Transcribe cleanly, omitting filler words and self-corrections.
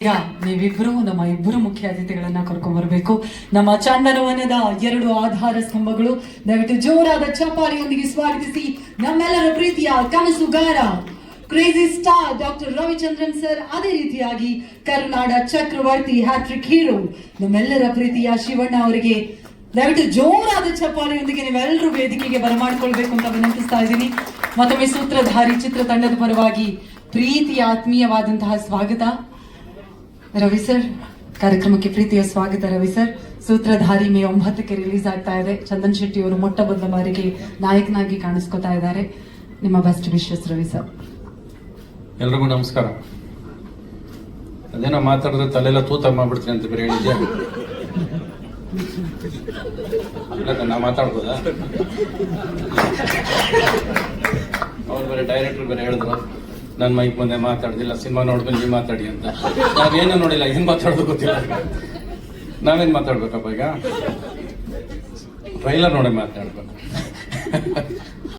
ಈಗ ನೀವಿಬ್ರು ನಮ್ಮ ಇಬ್ಬರು ಮುಖ್ಯ ಅತಿಥಿಗಳನ್ನ ಕರ್ಕೊಂಡ್ ಬರ್ಬೇಕು. ನಮ್ಮ ಚಂದನವನದ 2 ಆಧಾರ ಸ್ತಂಭಗಳು. ದಯವಿಟ್ಟು ಜೋರಾದ ಚಪ್ಪಾಳೆಯೊಂದಿಗೆ ಸ್ವಾಗತಿಸಿ ನಮ್ಮೆಲ್ಲರ ಪ್ರೀತಿಯ ಕನಸುಗಾರ crazy star doctor Ravichandran sir, ಅದೇ ರೀತಿಯಾಗಿ ಕರುನಾಡ ಚಕ್ರವರ್ತಿ ಹ್ಯಾಟ್ರಿಕ್ ಹೀರೋ ನಮ್ಮೆಲ್ಲರ ಪ್ರೀತಿಯ ಶಿವಣ್ಣ ಅವರಿಗೆ ದಯವಿಟ್ಟು ಜೋರಾದ ಚಪ್ಪಾಳೆಯೊಂದಿಗೆ ನೀವೆಲ್ಲರೂ ವೇದಿಕೆಗೆ ಬರಮಾಡ್ಕೊಳ್ಬೇಕು ಅಂತ ವಿನಂತಿಸ್ತಾ ಇದ್ದೀನಿ. ಮತ್ತೊಮ್ಮೆ ಸೂತ್ರಧಾರಿ ಚಿತ್ರತಂಡದ ಪರವಾಗಿ ಪ್ರೀತಿಯ ಆತ್ಮೀಯವಾದಂತಹ ಸ್ವಾಗತ. ರವಿ ಸರ್, ಕಾರ್ಯಕ್ರಮಕ್ಕೆ ಪ್ರೀತಿಯ ಸ್ವಾಗತ. ರವಿ ಸರ್, ಸೂತ್ರಧಾರಿ ಮೇ 9ಕ್ಕೆ ರಿಲೀಸ್ ಆಗ್ತಾ ಇದೆ. ಚಂದನ್ ಶೆಟ್ಟಿ ಅವರು ಮೊಟ್ಟ ಮೊದಲ ಬಾರಿಗೆ ನಾಯಕನಾಗಿ ಕಾಣಿಸ್ಕೊತಾ ಇದ್ದಾರೆ. ನಿಮ್ಮ ಬೆಸ್ಟ್ ವಿಶಸ್ ರವಿ ಸರ್. ಎಲ್ರಿಗೂ ನಮಸ್ಕಾರ. ಅದೇನೋ ಮಾತಾಡಿದ್ರೆ ತಲೆಲ್ಲ ತೂತ ಮಾಡ್ಬಿಡ್ತೀನಿ ಅಂತ ಬೇರೆ ಹೇಳಿದ್ಯಾ? ನಾ ಮಾತಾಡ್ಬೋದಾ? ಅವ್ರು ಬೇರೆ ಡೈರೆಕ್ಟರ್ ಬೇರೆ ಹೇಳಿದ್ರು ನನ್ನ ಮೈಕ್ ಮುಂದೆ ಮಾತಾಡ್ದಿಲ್ಲ, ಸಿನಿಮಾ ನೋಡ್ಬೇಕು ನೀವು ಮಾತಾಡಿ ಅಂತ. ನಾವೇನು ನೋಡಿಲ್ಲ, ಏನ್ ಮಾತಾಡೋದು ಗೊತ್ತಿಲ್ಲ. ನಾವೇನ್ ಮಾತಾಡ್ಬೇಕಪ್ಪ ಈಗ? ಟ್ರೈಲರ್ ನೋಡಿ ಮಾತಾಡ್ಬೇಕು.